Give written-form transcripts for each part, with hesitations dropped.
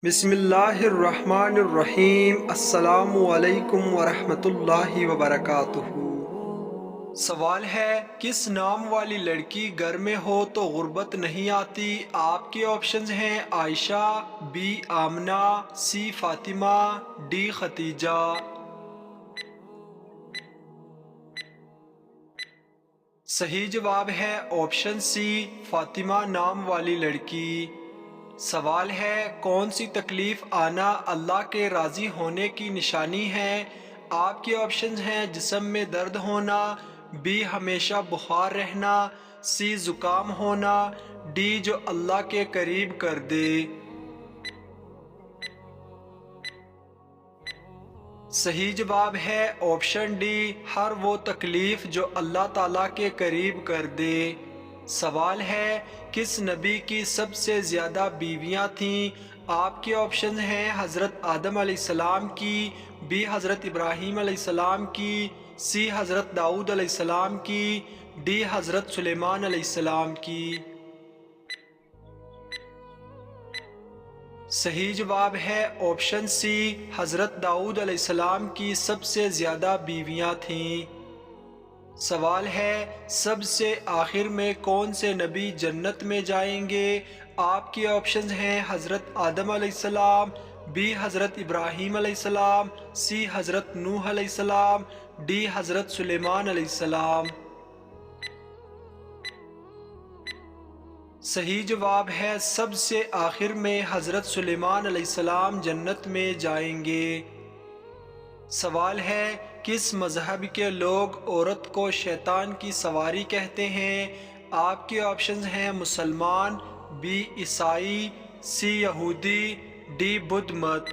بسم اللہ الرحمن الرحیم۔ السلام علیکم ورحمۃ اللہ وبرکاتہ۔ سوال ہے، کس نام والی لڑکی گھر میں ہو تو غربت نہیں آتی؟ آپ کے آپشنز ہیں Ayesha, B Amna, C Fatima, D Khadija. صحیح جواب ہے آپشن سی، فاطمہ نام والی لڑکی۔ سوال ہے، کون سی تکلیف آنا اللہ کے راضی ہونے کی نشانی ہے؟ آپ کے آپشنز ہیں جسم میں درد ہونا، بی ہمیشہ بخار رہنا، سی زکام ہونا، ڈی جو اللہ کے قریب کر دے۔ صحیح جواب ہے آپشن ڈی، ہر وہ تکلیف جو اللہ تعالیٰ کے قریب کر دے۔ سوال ہے، کس نبی کی سب سے زیادہ بیویاں تھیں؟ آپ کے آپشن ہیں حضرت آدم علیہ السلام کی، بی حضرت ابراہیم علیہ السلام کی، سی حضرت داؤد علیہ السلام کی، ڈی حضرت سلیمان علیہ السلام کی۔ صحیح جواب ہے آپشن سی، حضرت داؤد علیہ السلام کی سب سے زیادہ بیویاں تھیں۔ سوال ہے، سب سے آخر میں کون سے نبی جنت میں جائیں گے؟ آپ کے آپشنز ہیں حضرت آدم علیہ السلام، بی حضرت ابراہیم علیہ السلام، سی حضرت نوح علیہ السلام، ڈی حضرت سلیمان علیہ السلام۔ صحیح جواب ہے سب سے آخر میں حضرت سلیمان علیہ السلام جنت میں جائیں گے۔ سوال ہے، کس مذہب کے لوگ عورت کو شیطان کی سواری کہتے ہیں؟ آپ کے آپشنز ہیں مسلمان، بی عیسائی، سی یہودی، ڈی بدھ مت۔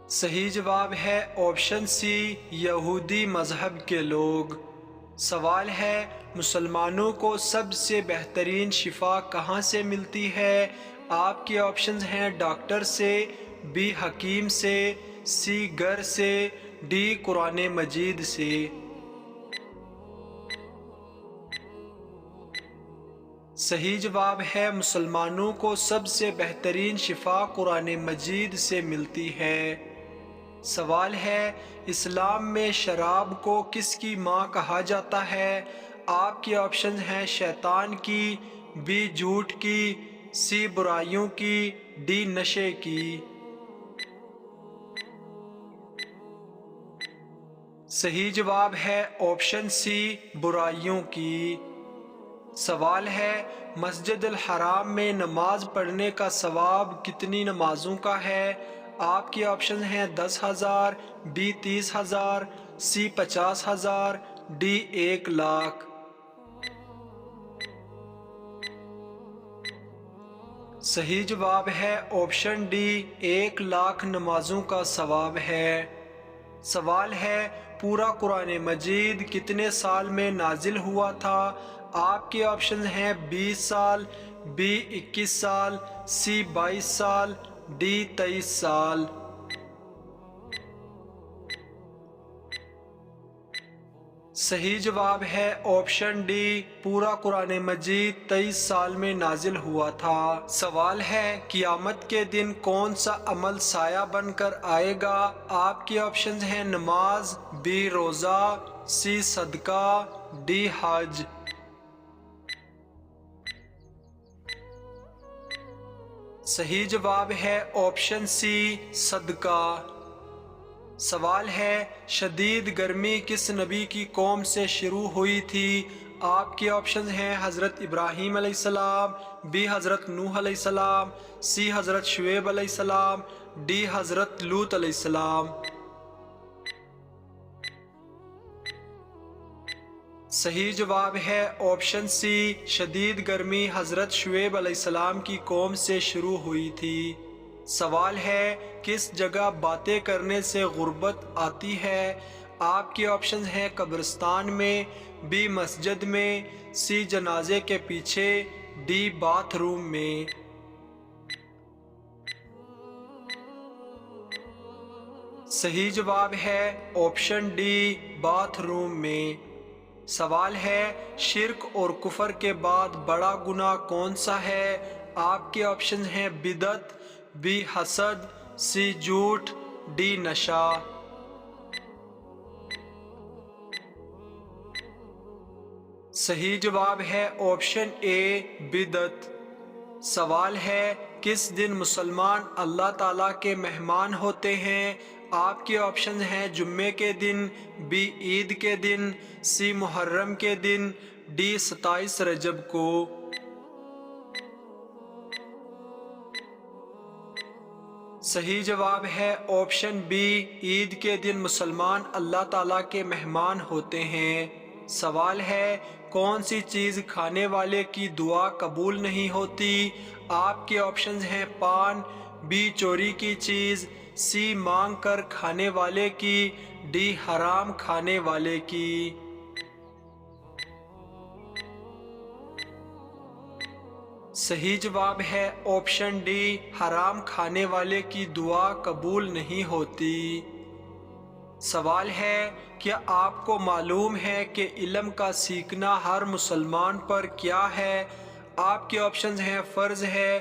صحیح جواب ہے آپشن سی، یہودی مذہب کے لوگ۔ سوال ہے، مسلمانوں کو سب سے بہترین شفا کہاں سے ملتی ہے؟ آپ کے آپشنز ہیں ڈاکٹر سے، بی حکیم سے، سی گھر سے، ڈی قرآن مجید سے۔ صحیح جواب ہے مسلمانوں کو سب سے بہترین شفا قرآن مجید سے ملتی ہے۔ سوال ہے، اسلام میں شراب کو کس کی ماں کہا جاتا ہے؟ آپ کے آپشنز ہیں شیطان کی، بی جھوٹ کی، سی برائیوں کی، ڈی نشے کی۔ صحیح جواب ہے آپشن سی، برائیوں کی۔ سوال ہے، مسجد الحرام میں نماز پڑھنے کا ثواب کتنی نمازوں کا ہے؟ آپ کے آپشن ہیں 10,000، بی 30,000، سی 50,000، ڈی 1,00,000۔ صحیح جواب ہے آپشن ڈی، 1,00,000 نمازوں کا ثواب ہے۔ سوال ہے، پورا قرآن مجید کتنے سال میں نازل ہوا تھا؟ آپ کے آپشن ہیں 20 سال، بی 21 سال، سی 22 سال، ڈی 23 سال۔ صحیح جواب ہے آپشن ڈی، پورا قرآن مجید 23 سال میں نازل ہوا تھا۔ سوال ہے، قیامت کے دن کون سا عمل سایہ بن کر آئے گا؟ آپ کے آپشنز ہیں نماز، بی روزہ، سی صدقہ، ڈی حج۔ صحیح جواب ہے آپشن سی، صدقہ۔ سوال ہے، شدید گرمی کس نبی کی قوم سے شروع ہوئی تھی؟ آپ کے آپشنز ہیں حضرت ابراہیم علیہ السلام، بی حضرت نوح علیہ السلام، سی حضرت شعیب علیہ السلام، ڈی حضرت لوط علیہ السلام۔ صحیح جواب ہے آپشن سی، شدید گرمی حضرت شعیب علیہ السلام کی قوم سے شروع ہوئی تھی۔ سوال ہے، کس جگہ باتیں کرنے سے غربت آتی ہے؟ آپ کے آپشنز ہیں قبرستان میں، بی مسجد میں، سی جنازے کے پیچھے، ڈی باتھ روم میں۔ صحیح جواب ہے آپشن ڈی، باتھ روم میں۔ سوال ہے شرک اور کفر کے بعد بڑا گناہ کون سا ہے؟ آپ کے آپشنز ہیں بدعت، بی حسد، سی جھوٹ، ڈی نشہ۔ صحیح جواب ہے آپشن اے بدعت۔ سوال ہے کس دن مسلمان اللہ تعالیٰ کے مہمان ہوتے ہیں؟ آپ کے آپشنز ہیں جمعے کے دن، بی عید کے دن، سی محرم کے دن، ڈی 27 رجب کو۔ صحیح جواب ہے آپشن بی عید کے دن مسلمان اللہ تعالیٰ کے مہمان ہوتے ہیں۔ سوال ہے کون سی چیز کھانے والے کی دعا قبول نہیں ہوتی؟ آپ کے آپشنز ہیں پان، بی چوری کی چیز، سی مانگ کر کھانے والے کی، ڈی حرام کھانے والے کی۔ صحیح جواب ہے آپشن ڈی حرام کھانے والے کی دعا قبول نہیں ہوتی۔ سوال ہے کیا آپ کو معلوم ہے کہ علم کا سیکھنا ہر مسلمان پر کیا ہے؟ آپ کے آپشنز ہیں فرض ہے،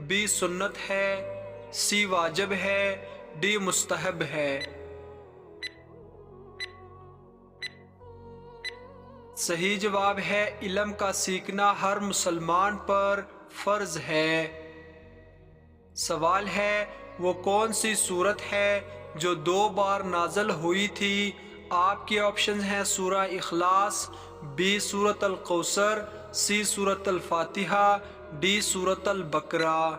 بی سنت ہے، سی واجب ہے، ڈی مستحب ہے۔ صحیح جواب ہے علم کا سیکھنا ہر مسلمان پر فرض ہے۔ سوال ہے وہ کون سی سورت ہے جو 2 بار نازل ہوئی تھی؟ آپ کے آپشنز ہیں سورہ اخلاص، بی سورۃ الکوثر، سی سورۃ الفاتحہ، ڈی سورۃ البقرہ۔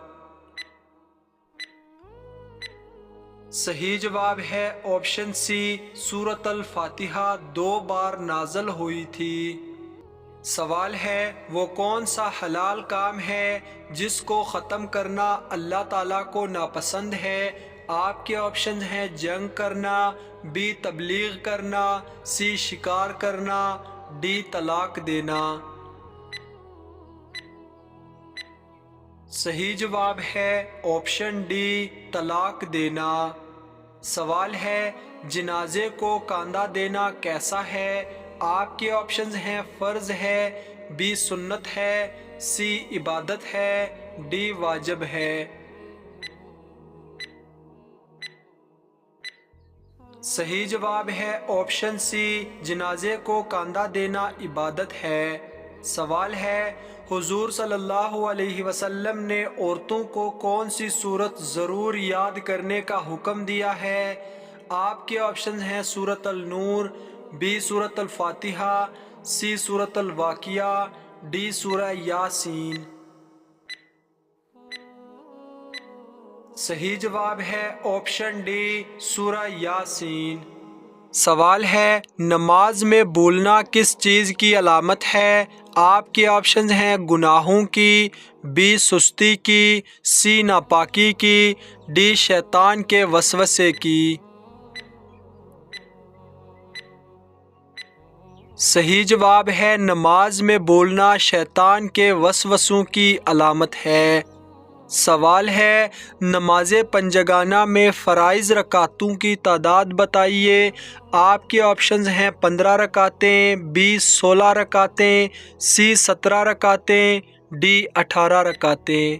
صحیح جواب ہے آپشن سی سورۃ الفاتحہ 2 بار نازل ہوئی تھی۔ سوال ہے وہ کون سا حلال کام ہے جس کو ختم کرنا اللہ تعالیٰ کو ناپسند ہے؟ آپ کے آپشنز ہیں جنگ کرنا، بی تبلیغ کرنا، سی شکار کرنا، ڈی طلاق دینا۔ صحیح جواب ہے آپشن ڈی طلاق دینا۔ سوال ہے جنازے کو کاندھا دینا کیسا ہے؟ آپ کے آپشنز ہیں فرض ہے، بی سنت ہے، سی عبادت ہے، ڈی واجب ہے۔ صحیح جواب ہے آپشن سی جنازے کو کاندھا دینا عبادت ہے۔ سوال ہے حضور صلی اللہ علیہ وسلم نے عورتوں کو کون سی سورت ضرور یاد کرنے کا حکم دیا ہے؟ آپ کے آپشنز ہیں سورۃ النور، بی سورۃ الفاتحہ، سی سورۃ الواقعہ، ڈی سورہ یاسین۔ صحیح جواب ہے آپشن ڈی سورہ یاسین۔ سوال ہے نماز میں بھولنا کس چیز کی علامت ہے؟ آپ کے آپشنز ہیں گناہوں کی، بی سستی کی، سی ناپاکی کی، ڈی شیطان کے وسوسے کی۔ صحیح جواب ہے نماز میں بھولنا شیطان کے وسوسوں کی علامت ہے۔ سوال ہے نماز پنجگانہ میں فرائض رکعتوں کی تعداد بتائیے۔ آپ کے آپشنز ہیں 15 رکعتیں، بی 16 رکعتیں، سی 17 رکعتیں، ڈی 18 رکعتیں۔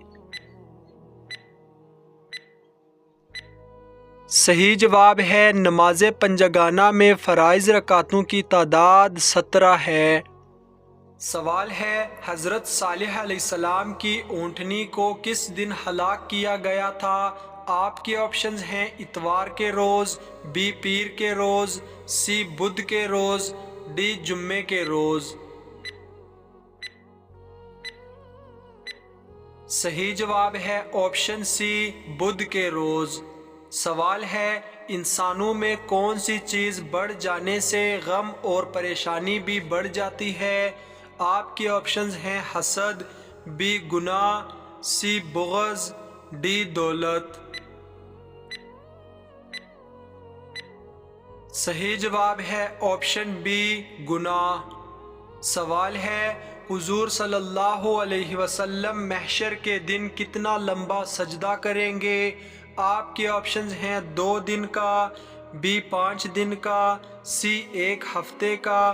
صحیح جواب ہے نماز پنجگانہ میں فرائض رکعتوں کی تعداد 17 ہے۔ سوال ہے حضرت صالح علیہ السلام کی اونٹنی کو کس دن ہلاک کیا گیا تھا؟ آپ کے آپشنز ہیں اتوار کے روز، بی پیر کے روز، سی بدھ کے روز، ڈی جمعے کے روز۔ صحیح جواب ہے آپشن سی بدھ کے روز۔ سوال ہے انسانوں میں کون سی چیز بڑھ جانے سے غم اور پریشانی بھی بڑھ جاتی ہے؟ آپ کے آپشنز ہیں حسد، بی گناہ، سی بغض، ڈی دولت۔ صحیح جواب ہے آپشن بی گناہ۔ سوال ہے حضور صلی اللہ علیہ وسلم محشر کے دن کتنا لمبا سجدہ کریں گے؟ آپ کے آپشنز ہیں 2 دن کا، بی 5 دن کا، سی 1 ہفتے کا،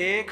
1